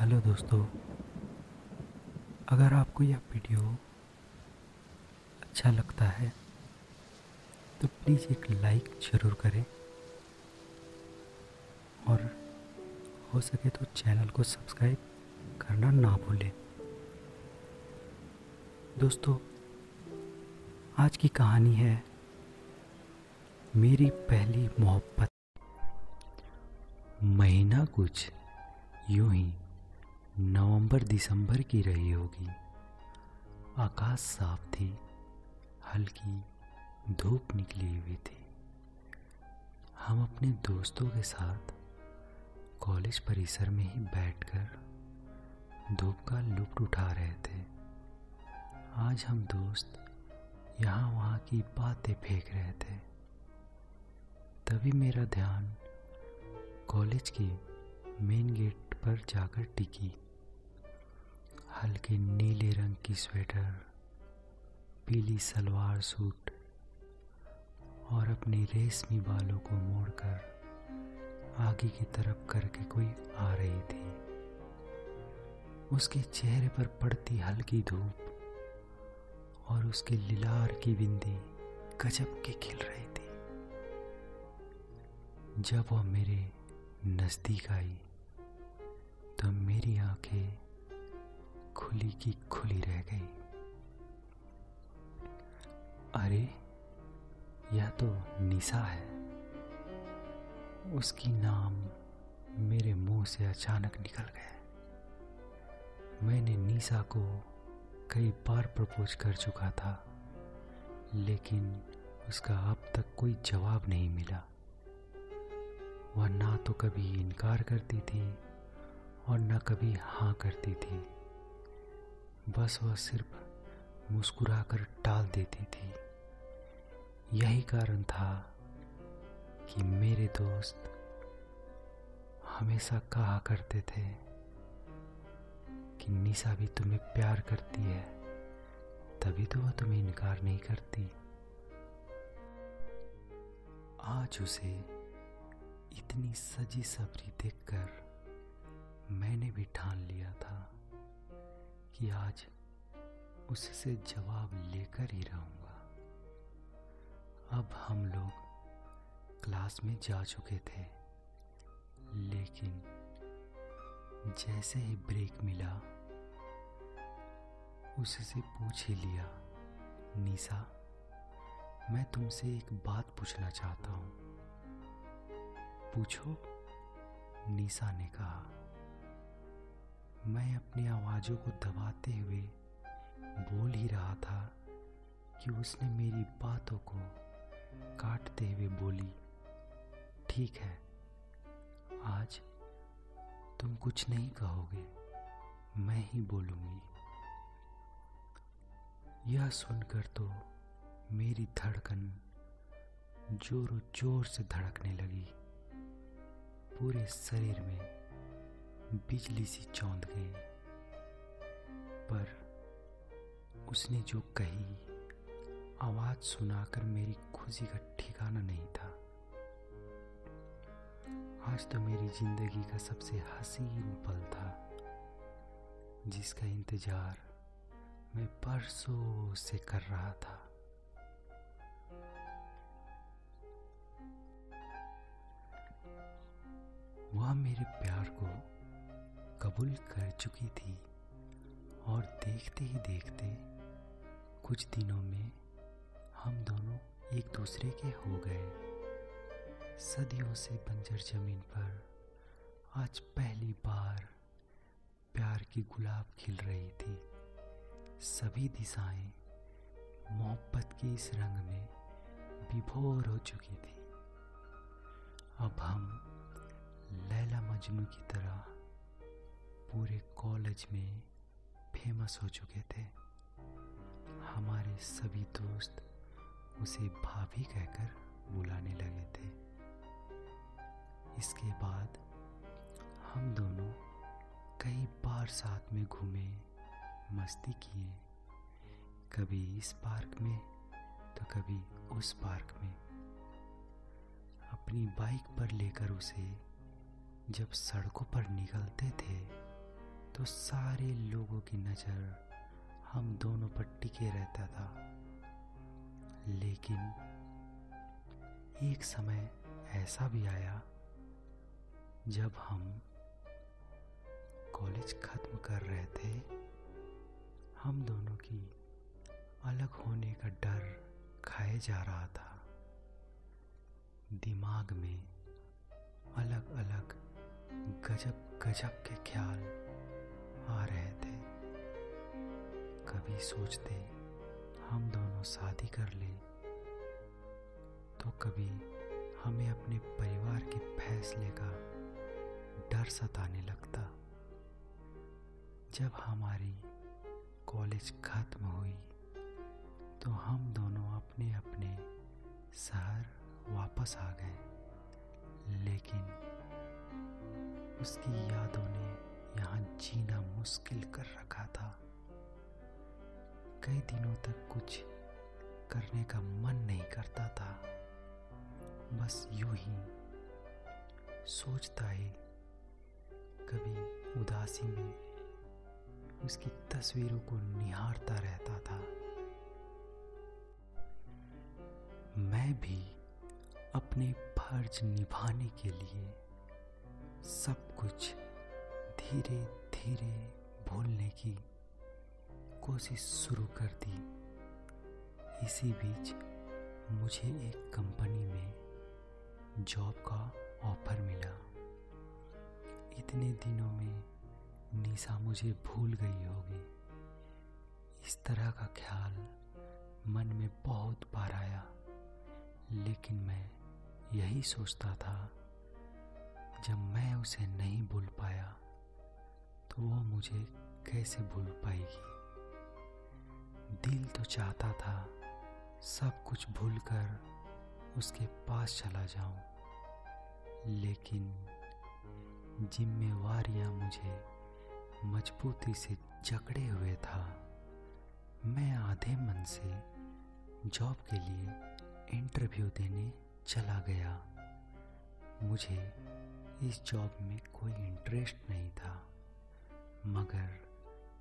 Hello दोस्तों, अगर आपको यह वीडियो अच्छा लगता है तो प्लीज़ एक लाइक ज़रूर करें और हो सके तो चैनल को सब्सक्राइब करना ना भूलें। दोस्तों, आज की कहानी है मेरी पहली मोहब्बत। महीना कुछ यूं ही नवंबर दिसंबर की रही होगी। आकाश साफ थी, हल्की धूप निकली हुई थी। हम अपने दोस्तों के साथ कॉलेज परिसर में ही बैठकर धूप का लुत्फ़ उठा रहे थे। आज हम दोस्त यहाँ वहाँ की बातें फेंक रहे थे। तभी मेरा ध्यान कॉलेज की मेन गेट पर जाकर टिकी। हल्के नीले रंग की स्वेटर, पीली सलवार सूट और अपने रेशमी बालों को मोड़कर आगे की तरफ करके कोई आ रही थी। उसके चेहरे पर पड़ती हल्की धूप और उसके लिलार की बिंदी गजब की खिल रही थी। जब वह मेरे नज़दीक आई तो मेरी आंखें खुली की खुली रह गई। अरे, यह तो निशा है। उसकी नाम मेरे मुंह से अचानक निकल गया। मैंने निशा को कई बार प्रपोज कर चुका था, लेकिन उसका अब तक कोई जवाब नहीं मिला। वह ना तो कभी इनकार करती थी और न कभी हाँ करती थी। बस वह सिर्फ मुस्कुराकर टाल देती थी। यही कारण था कि मेरे दोस्त हमेशा कहा करते थे कि निशा भी तुम्हें प्यार करती है, तभी तो वह तुम्हें इनकार नहीं करती। आज उसे इतनी सजी सवरी देखकर मैंने भी ठान लिया था कि आज उससे जवाब लेकर ही रहूंगा। अब हम लोग क्लास में जा चुके थे, लेकिन जैसे ही ब्रेक मिला उससे पूछ ही लिया, निशा, मैं तुमसे एक बात पूछना चाहता हूँ। पूछो, निशा ने कहा। मैं अपनी आवाज़ों को दबाते हुए बोल ही रहा था कि उसने मेरी बातों को काटते हुए बोली, ठीक है, आज तुम कुछ नहीं कहोगे, मैं ही बोलूंगी। यह सुनकर तो मेरी धड़कन जोरों जोर से धड़कने लगी। पूरे शरीर में बिजली सी चौंध गई। पर उसने जो कही, आवाज सुनाकर मेरी खुशी का ठिकाना नहीं था। आज तो मेरी जिंदगी का सबसे हसीन पल था, जिसका इंतजार मैं बरसों से कर रहा था। वह मेरे प्यार को कबूल कर चुकी थी और देखते ही देखते कुछ दिनों में हम दोनों एक दूसरे के हो गए। सदियों से बंजर जमीन पर आज पहली बार प्यार की गुलाब खिल रही थी। सभी दिशाएं मोहब्बत के इस रंग में विभोर हो चुकी थी। अब हम लैला मजनू की तरह पूरे कॉलेज में फेमस हो चुके थे। हमारे सभी दोस्त उसे भाभी कहकर बुलाने लगे थे। इसके बाद हम दोनों कई बार साथ में घूमे, मस्ती किए, कभी इस पार्क में तो कभी उस पार्क में। अपनी बाइक पर लेकर उसे जब सड़कों पर निकलते थे तो सारे लोगों की नज़र हम दोनों पर टिके रहता था। लेकिन एक समय ऐसा भी आया जब हम कॉलेज ख़त्म कर रहे थे। हम दोनों की अलग होने का डर खाए जा रहा था। दिमाग में अलग अलग गजब गजब के ख्याल आ रहे थे। कभी सोचते हम दोनों शादी कर ले, तो कभी हमें अपने परिवार के फैसले का डर सताने लगता। जब हमारी कॉलेज खत्म हुई तो हम दोनों अपने अपने शहर वापस आ गए। लेकिन उसकी यादों ने यहाँ जीना मुश्किल कर रखा था। कई दिनों तक कुछ करने का मन नहीं करता था। बस यूं ही सोचता ही कभी उदासी में उसकी तस्वीरों को निहारता रहता था। मैं भी अपने फर्ज निभाने के लिए सब कुछ धीरे धीरे भूलने की कोशिश शुरू कर दी। इसी बीच मुझे एक कंपनी में जॉब का ऑफर मिला। इतने दिनों में निशा मुझे भूल गई होगी, इस तरह का ख्याल मन में बहुत बार आया। लेकिन मैं यही सोचता था, जब मैं उसे नहीं भूल पाया तो वो मुझे कैसे भूल पाएगी। दिल तो चाहता था सब कुछ भूलकर उसके पास चला जाऊं, लेकिन जिम्मेवारियां मुझे मजबूती से जकड़े हुए था। मैं आधे मन से जॉब के लिए इंटरव्यू देने चला गया। मुझे इस जॉब में कोई इंटरेस्ट नहीं था, मगर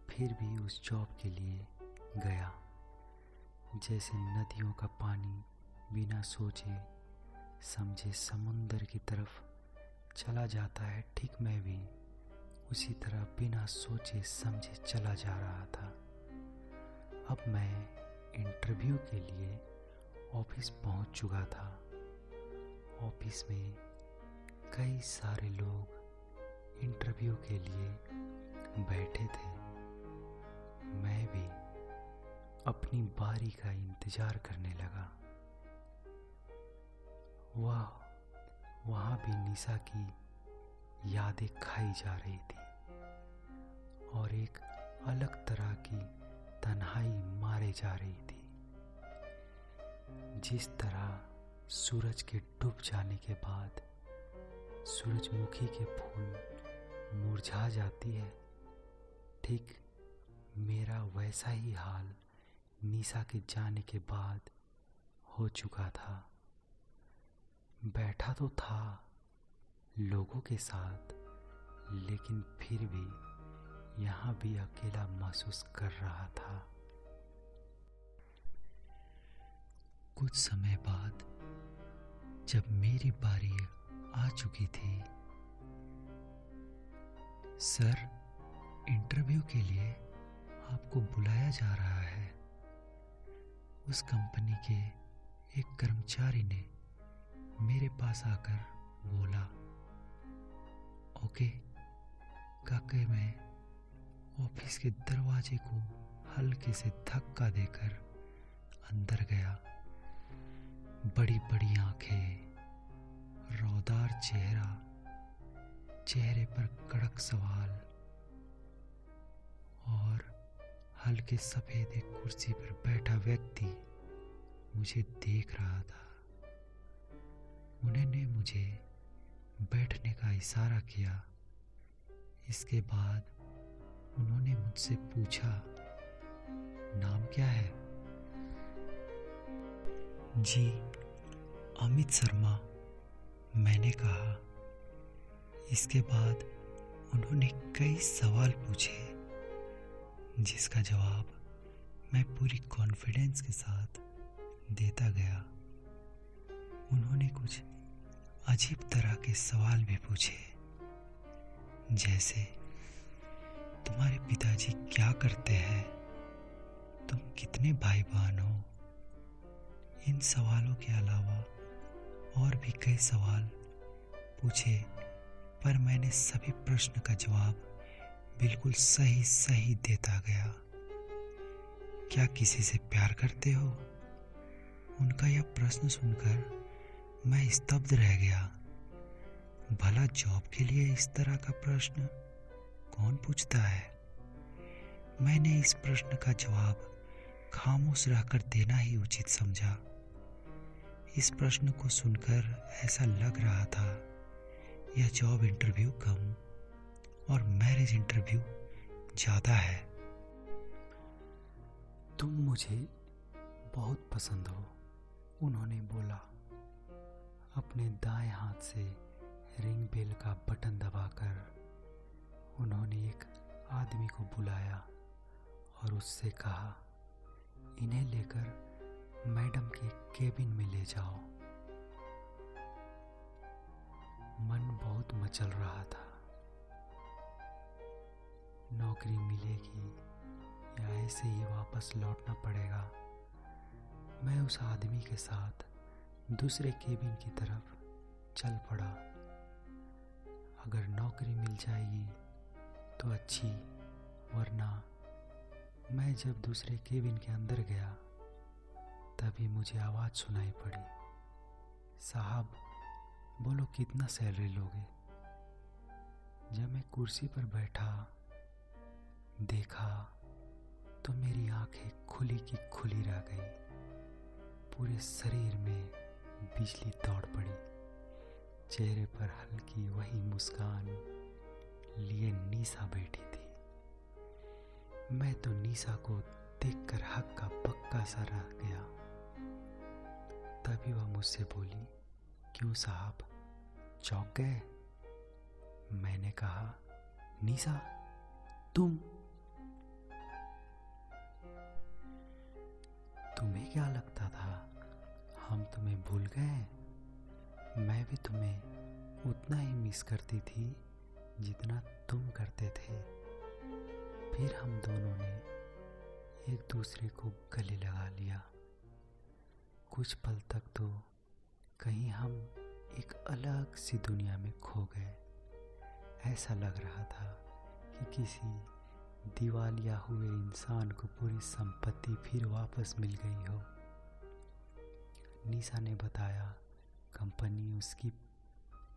फिर भी उस जॉब के लिए गया। जैसे नदियों का पानी बिना सोचे समझे समुंदर की तरफ चला जाता है, ठीक मैं भी उसी तरह बिना सोचे समझे चला जा रहा था। अब मैं इंटरव्यू के लिए ऑफिस पहुंच चुका था। ऑफिस में कई सारे लोग इंटरव्यू के लिए बैठे थे। मैं भी अपनी बारी का इंतजार करने लगा। वहाँ भी निशा की यादें खाई जा रही थी और एक अलग तरह की तन्हाई मारे जा रही थी। जिस तरह सूरज के डूब जाने के बाद सूरजमुखी के फूल मुरझा जाती है, ठीक मेरा वैसा ही हाल निशा के जाने के बाद हो चुका था। बैठा तो था लोगों के साथ, लेकिन फिर भी यहाँ भी अकेला महसूस कर रहा था। कुछ समय बाद जब मेरी बारी आ चुकी थी, सर इंटरव्यू के लिए आपको बुलाया जा रहा है। उस कंपनी के एक कर्मचारी ने मेरे पास आकर बोला। ओके कहकर मैं ऑफिस के दरवाजे को हल्के से धक्का देकर अंदर गया। बड़ी बड़ी आंखें, रौदार चेहरा, चेहरे पर कड़क सवाल और हल्के सफेद एक कुर्सी पर बैठा व्यक्ति मुझे देख रहा था। उन्होंने मुझे बैठने का इशारा किया। इसके बाद उन्होंने मुझसे पूछा, नाम क्या है? जी अमित शर्मा, मैंने कहा। इसके बाद उन्होंने कई सवाल पूछे जिसका जवाब मैं पूरी कॉन्फिडेंस के साथ देता गया। उन्होंने कुछ अजीब तरह के सवाल भी पूछे, जैसे तुम्हारे पिताजी क्या करते हैं, तुम कितने भाई बहन हो। इन सवालों के अलावा और भी कई सवाल पूछे, पर मैंने सभी प्रश्न का जवाब बिल्कुल सही सही देता गया। क्या किसी से प्यार करते हो? उनका यह प्रश्न सुनकर मैं स्तब्ध रह गया। भला जॉब के लिए इस तरह का प्रश्न कौन पूछता है? मैंने इस प्रश्न का जवाब खामोश रहकर देना ही उचित समझा। इस प्रश्न को सुनकर ऐसा लग रहा था यह जॉब इंटरव्यू कम और मैरिज इंटरव्यू ज़्यादा है। तुम मुझे बहुत पसंद हो, उन्होंने बोला। अपने दाएं हाथ से रिंग बेल का बटन दबाकर उन्होंने एक आदमी को बुलाया और उससे कहा, इन्हें लेकर मैडम के केबिन में ले जाओ। मन बहुत मचल रहा था। नौकरी मिलेगी या ऐसे ही वापस लौटना पड़ेगा। मैं उस आदमी के साथ दूसरे केबिन की तरफ चल पड़ा। अगर नौकरी मिल जाएगी तो अच्छी, वरना मैं जब दूसरे केबिन के अंदर गया तभी मुझे आवाज़ सुनाई पड़ी, साहब बोलो कितना सैलरी लोगे। जब मैं कुर्सी पर बैठा देखा तो मेरी आंखें खुली की खुली रह गई। पूरे शरीर में बिजली दौड़ पड़ी। चेहरे पर हल्की वही मुस्कान लिए निशा बैठी थी। मैं तो निशा को देखकर हक्का बक्का सा रह गया। तभी वह मुझसे बोली, क्यों साहब चौंक गए? मैंने कहा, निशा तुम्हें क्या लगता था हम तुम्हें भूल गए? मैं भी तुम्हें उतना ही मिस करती थी जितना तुम करते थे। फिर हम दोनों ने एक दूसरे को गले लगा लिया। कुछ पल तक तो कहीं हम एक अलग सी दुनिया में खो गए। ऐसा लग रहा था कि किसी दिवालिया हुए इंसान को पूरी संपत्ति फिर वापस मिल गई हो। निशा ने बताया कंपनी उसकी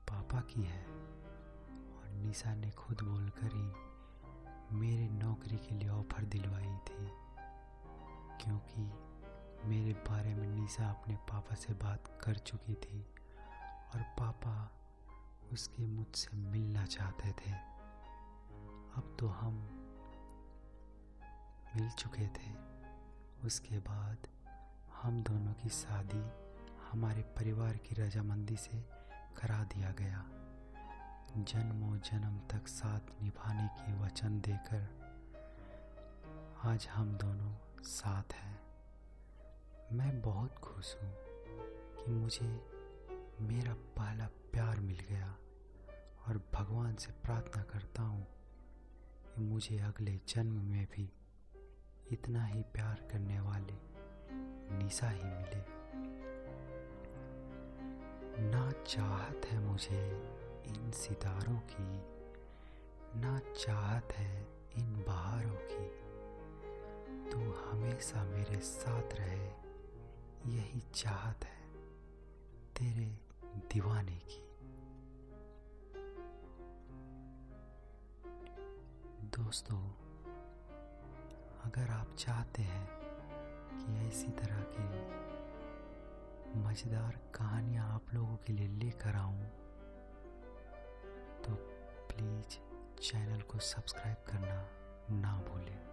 पापा की है और निशा ने खुद बोलकर ही मेरे नौकरी के लिए ऑफर दिलवाई थी, क्योंकि मेरे बारे में निशा अपने पापा से बात कर चुकी थी और पापा उसके मुझसे मिलना चाहते थे। अब तो हम मिल चुके थे। उसके बाद हम दोनों की शादी हमारे परिवार की रजामंदी से करा दिया गया। जन्मों जन्म तक साथ निभाने की वचन देकर आज हम दोनों साथ हैं। मैं बहुत खुश हूँ कि मुझे मेरा पहला प्यार मिल गया और भगवान से प्रार्थना करता हूँ कि मुझे अगले जन्म में भी इतना ही प्यार करने वाले निशा ही मिले। ना चाहत है मुझे इन सितारों की, ना चाहत है इन बहारों की, तू हमेशा मेरे साथ रहे, यही चाहत है तेरे दीवाने की। दोस्तों, अगर आप चाहते हैं कि ऐसी तरह की मज़ेदार कहानियाँ आप लोगों के लिए लेकर आऊँ, तो प्लीज़ चैनल को सब्सक्राइब करना ना भूलें।